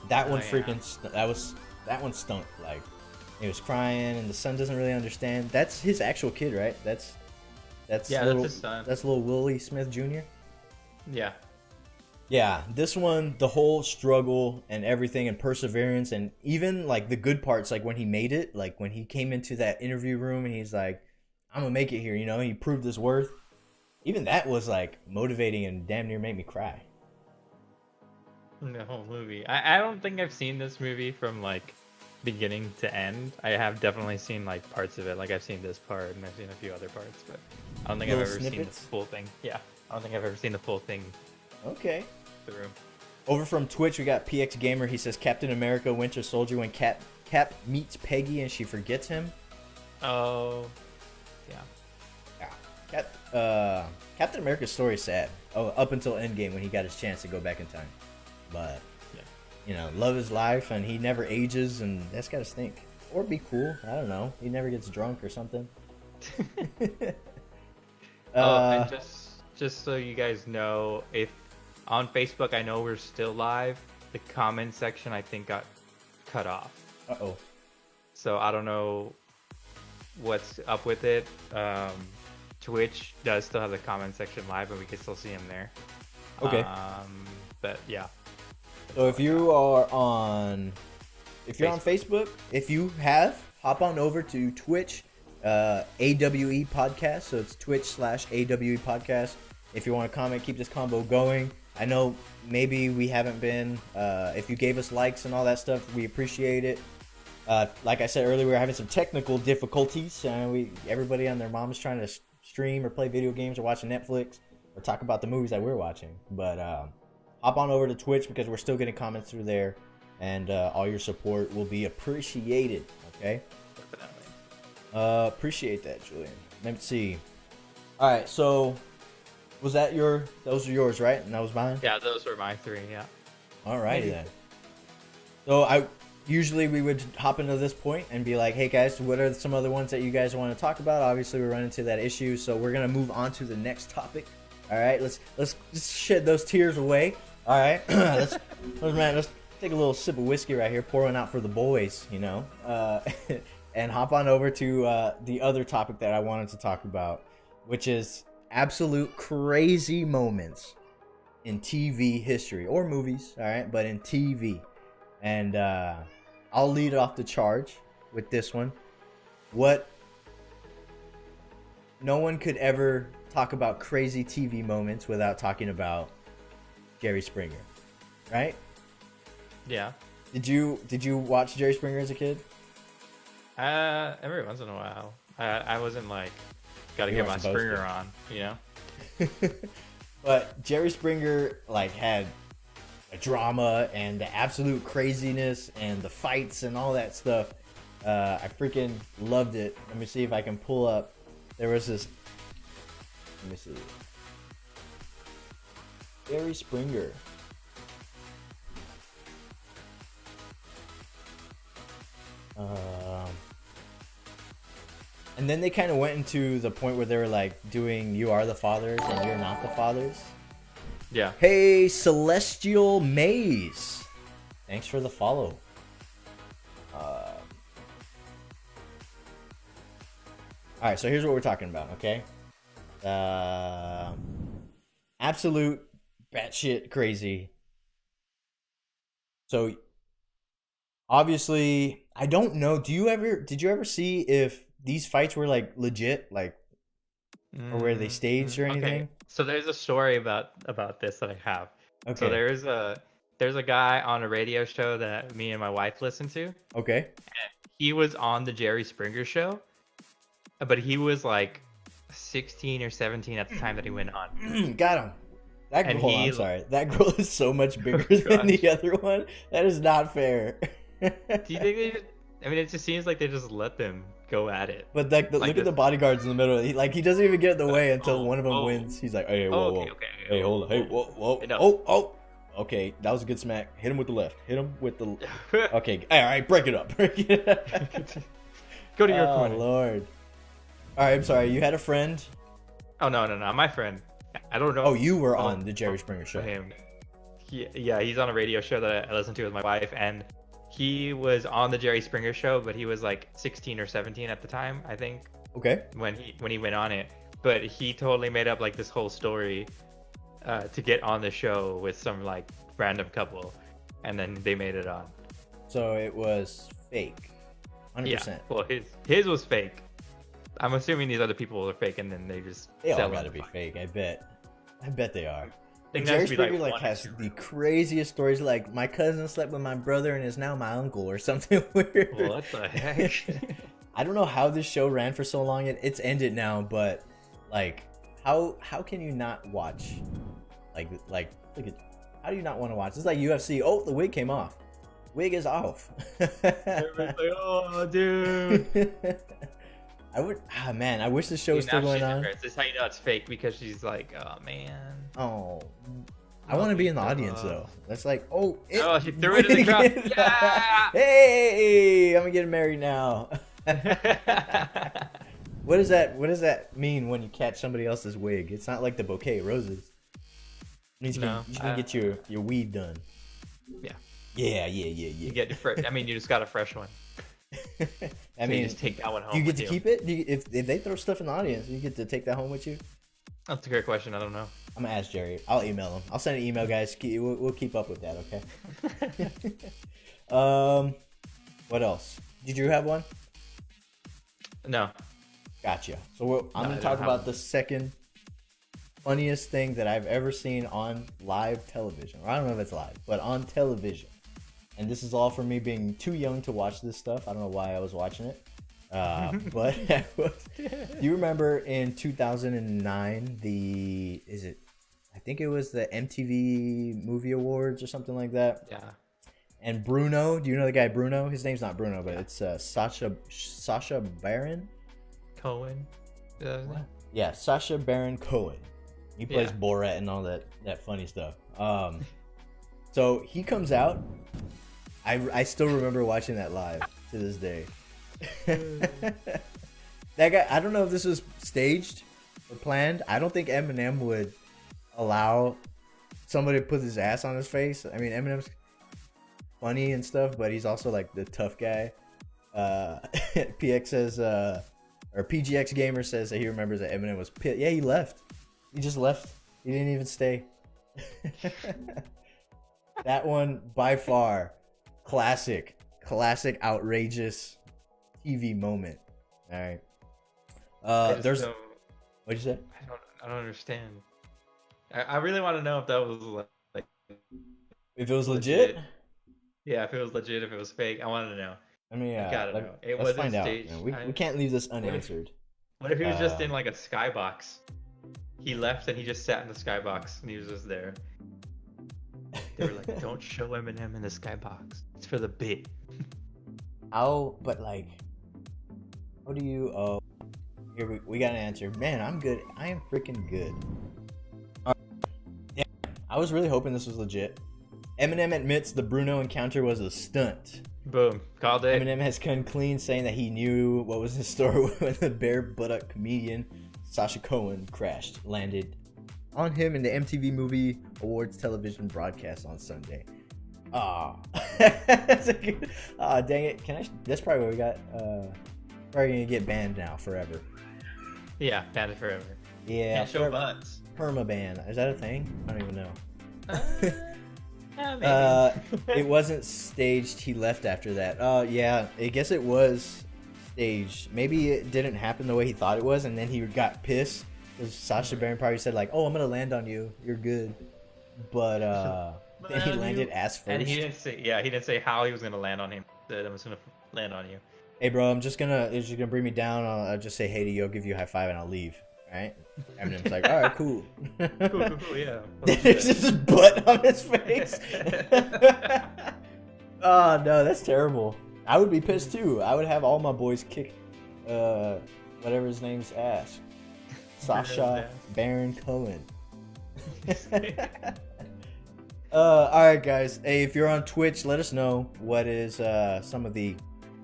That one that one stunk. Like, he was crying, and the son doesn't really understand. That's his actual kid, right? That's little, that's his son. That's little Willie Smith Jr. Yeah. Yeah, this one, the whole struggle and everything and perseverance, and even like the good parts, like when he made it, like when he came into that interview room and he's like, I'm gonna make it here, he proved his worth. Even that was like motivating and damn near made me cry. The whole movie. I don't think I've seen this movie from like beginning to end. I have definitely seen like parts of it. Like I've seen this part and I've seen a few other parts, but I don't think I've Little ever seen the snippets? full thing. Yeah, I don't think I've ever seen the full thing Okay. through. Over from Twitch, we got PX Gamer. He says Captain America Winter Soldier when Cap meets Peggy and she forgets him. Oh, yeah. Yeah. Captain America's story is sad. Oh, up until Endgame when he got his chance to go back in time. But, love his life and he never ages, and that's gotta stink. Or be cool. I don't know. He never gets drunk or something. And just so you guys know, if on Facebook, I know we're still live. The comment section I think got cut off. Uh-oh. So I don't know what's up with it. Twitch does still have the comment section live, and we can still see him there. Okay. But yeah. So if you're on Facebook, if you have, hop on over to Twitch, AWE Podcast. So it's Twitch/AWE Podcast. If you want to comment, keep this combo going. I know maybe we haven't been. If you gave us likes and all that stuff, we appreciate it. Like I said earlier, we were having some technical difficulties. Everybody and their mom is trying to stream or play video games or watching Netflix or talk about the movies that we're watching. But hop on over to Twitch because we're still getting comments through there, and all your support will be appreciated. Okay. Definitely. Appreciate that, Julian. Let me see. All right, so those were yours, right? And that was mine? Yeah, those were my 3. Yeah. All righty then. So usually we would hop into this point and be like, hey guys, what are some other ones that you guys want to talk about? Obviously we're running into that issue, so we're gonna move on to the next topic. All right, let's just shed those tears away. All right, let's take a little sip of whiskey right here, pour one out for the boys, and hop on over to the other topic that I wanted to talk about, which is absolute crazy moments in TV history or movies. All right, but in TV, and I'll lead off the charge with this one. No one could ever talk about crazy TV moments without talking about Jerry Springer, right? Yeah. Did you watch Jerry Springer as a kid? Every once in a while. I wasn't like, gotta You get weren't my supposed Springer to. on, But Jerry Springer had a drama and the absolute craziness and the fights and all that stuff. I freaking loved it. Let me see if I can pull up. There was this. Let me see. Jerry Springer. And then they kind of went into the point where they were like doing "You Are the Fathers" and "You're Not the Fathers." Yeah. Hey, Celestial Maze. Thanks for the follow. All right, so here's what we're talking about, okay? Absolute batshit crazy. So, obviously, I don't know. Did you ever see if these fights were like legit, like, or were they staged or anything? Okay. So there's a story about this that I have. Okay. So there's a guy on a radio show that me and my wife listen to. Okay. He was on the Jerry Springer show, but he was like 16 or 17 at the time that he went on. Got him. That girl, And he- I'm sorry. That girl is so much bigger Oh, than the gosh. other one. That is not fair. Do you think they just, I mean, it just seems like they just let them go at it. But Like look at this- the bodyguards in the middle. He doesn't even get in the way until one of them oh. wins. He's like, hey, whoa, Oh, whoa. okay. Hey, hold on. Hey, whoa, whoa. Enough. Oh. Okay, that was a good smack. Hit him with the left. Hit him with the... Okay, all right, break it up. Break it up. Go to your Oh, corner. Lord. All right, I'm sorry. You had a friend? Oh no, my friend. I don't know. Oh, you were on the Jerry Springer show. Him. Yeah, he's on a radio show that I listen to with my wife, and he was on the Jerry Springer show, but he was like 16 or 17 at the time, I think, Okay. when he went on it. But he totally made up like this whole story to get on the show with some like random couple, and then they made it on. So it was fake. 100%. Yeah. Well, his was fake. I'm assuming these other people are fake, and then they just They all sell gotta them. be fake. I bet they are. They And can Jerry actually be, Springer one or has two. the craziest stories. Like, my cousin slept with my brother and is now my uncle, or something weird. What the heck? I don't know how this show ran for so long. It's ended now, but like, how can you not watch? Like look at, how do you not want to watch? It's like UFC. Oh, the wig came off. Wig is off. Everybody's like, oh, dude. I would. Ah, man, I wish the show was Dude, still now going she's on. embarrassed. This is how you know it's fake, because she's like, oh man. Oh, I want to be in the audience though. That's like, oh, Oh, she threw it in the crowd. Yeah! Hey, I'm getting married now. What does that mean when you catch somebody else's wig? It's not like the bouquet of roses. It means you No, can get your weed done. Yeah. Yeah. You get I mean, you just got a fresh one. I So you mean, just take that one home. do you get with to keep it? Do you, if they throw stuff in the audience, you get to take that home with you? That's a great question. I don't know. I'm gonna ask Jerry. I'll email him. I'll send an email, guys. We'll keep up with that, okay? What else? Did you have one? No. Gotcha. So I'm No, gonna I talk don't have about one. the second funniest thing that I've ever seen on live television. Or I don't know if it's live, but on television. And this is all for me being too young to watch this stuff. I don't know why I was watching it. But you remember in 2009 I think it was the MTV Movie Awards or something like that. Yeah. And Bruno, do you know the guy Bruno? His name's not Bruno, but it's Sacha Baron. Cohen. Is that his name? Yeah, Sacha Baron Cohen. He plays Yeah. Borat and all that funny stuff. So he comes out. I still remember watching that live to this day. That guy, I don't know if this was staged or planned. I don't think Eminem would allow somebody to put his ass on his face. I mean, Eminem's funny and stuff, but he's also like the tough guy. PX says, or PGX Gamer says that he remembers that Eminem was pissed. Yeah, he left. He just left. He didn't even stay. That one, by far, classic, outrageous TV moment. All right. I just There's. don't- What'd you say? I don't understand. I really want to know if that was like If it was legit? Yeah, if it was legit, if it was fake. I wanted to know. I mean, yeah. gotta know. It Let's wasn't find out. staged. Man. We can't leave this unanswered. What if he was just Uh, in like a skybox? He left and he just sat in the skybox and he was just there. They were like, "Don't show Eminem in the skybox. It's for the bit." But like, how do you? Oh, here we got an answer. Man, I'm good. I am freaking good. Yeah, I was really hoping this was legit. Eminem admits the Bruno encounter was a stunt. Boom, called it. Eminem has come clean, saying that he knew what was in store when the bare buttock comedian Sacha Cohen landed on him in the MTV Movie Awards television broadcast on Sunday. That's a good. Dang it! That's probably what we got. Probably gonna get banned now forever. Yeah, banned it forever. Yeah, Can't show forever. butts. Permaban. Is that a thing? I don't even know. Maybe. It wasn't staged. He left after that. Yeah, I guess it was staged. Maybe it didn't happen the way he thought it was, and then he got pissed because Sacha Baron probably said like, "Oh, I'm gonna land on you. You're good," but then he landed ass first. And he didn't say. Yeah, he didn't say how he was gonna land on him. He said, "I'm just gonna land on you." Hey, bro, it's just gonna bring me down. I'll just say hey to you. I'll give you a high five and I'll leave. All right? Eminem's like, all right, cool. Cool, yeah. There's just his butt on his face. Oh no, that's terrible. I would be pissed too. I would have all my boys kick, whatever his name's ass. Sacha Baron Cohen. All right, guys. Hey, if you're on Twitch, let us know what is some of the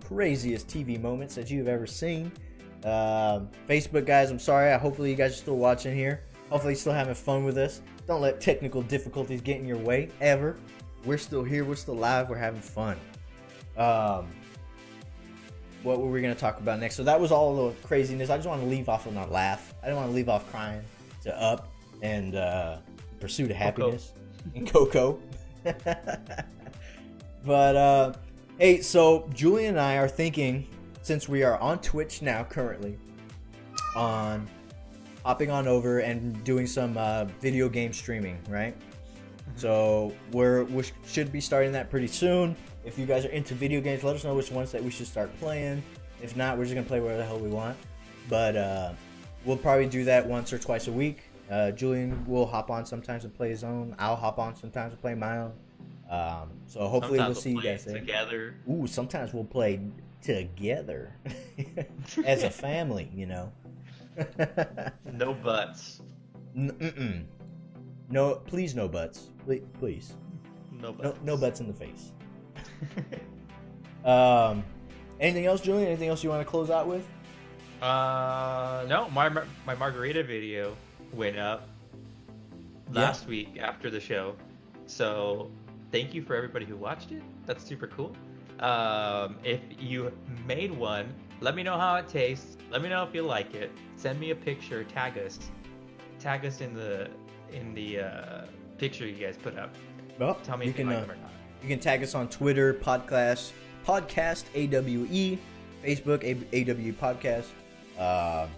craziest TV moments that you've ever seen. Facebook, guys, I'm sorry. Hopefully you guys are still watching here. Hopefully you're still having fun with us. Don't let technical difficulties get in your way, ever. We're still here. We're still live. We're having fun. What were we going to talk about next? So that was all the craziness. I just want to leave off on a laugh. I didn't want to leave off crying to Up and Pursuit of Happiness and Coco. But, hey, so Julian and I are thinking, since we are on Twitch now currently, on hopping on over and doing some video game streaming, right? So we should be starting that pretty soon. If you guys are into video games, let us know which ones that we should start playing. If not, we're just gonna play whatever the hell we want. But we'll probably do that once or twice a week. Julian will hop on sometimes and play his own. I'll hop on sometimes and play my own. So hopefully Sometimes we'll see you play guys there. together. Ooh, sometimes we'll play together as a family, you know. No butts. No, please, no butts. Please. No butts. No butts in the face. Anything else, Julian? Anything else you want to close out with? No. My margarita video went up last week after the show, so thank you for everybody who watched it. That's super cool. If you made one, let me know how it tastes. Let me know if you like it. Send me a picture. Tag us. Tag us in the picture you guys put up. Well, Tell me you if you can like them or not. you can tag us on Twitter, podcast AWE, Facebook AWE podcast. I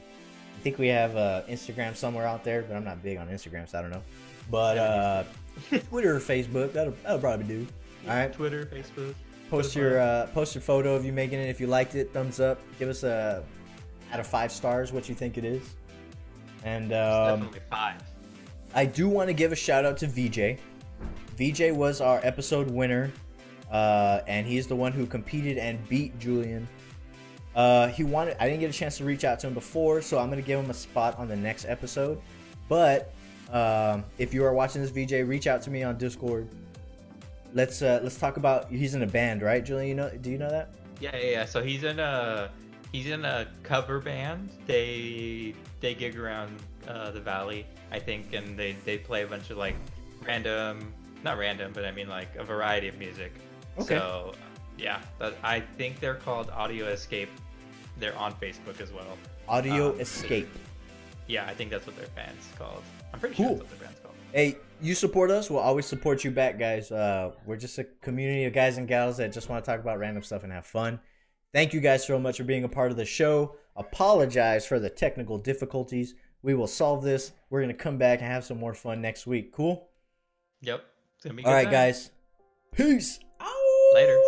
think we have Instagram somewhere out there, but I'm not big on Instagram, so I don't know. But Twitter or Facebook, that'll probably do. All right. Twitter, Facebook. Post your photo of you making it if you liked it. Thumbs up. Give us a out of 5 stars what you think it is. And Definitely 5. I do want to give a shout out to VJ. VJ was our episode winner, and he's the one who competed and beat Julian. I didn't get a chance to reach out to him before, so I'm gonna give him a spot on the next episode. But if you are watching this, VJ, reach out to me on Discord. Let's talk about. He's in a band, right, Julian? Do you know that? Yeah. So he's in a cover band. They gig around the valley, I think, and they play a bunch of like not random, but I mean like a variety of music. Okay. So yeah, but I think they're called Audio Escape. They're on Facebook as well. Audio Escape. Yeah, I think that's what their band's called. I'm pretty sure Cool. that's what their band's called. Hey, you support us, we'll always support you back, guys. We're just a community of guys and gals that just want to talk about random stuff and have fun. Thank you guys so much for being a part of the show. Apologize for the technical difficulties. We will solve this. We're going to come back and have some more fun next week. Cool? Yep. It's gonna be a All good right, time. guys. Peace. Ow! Later.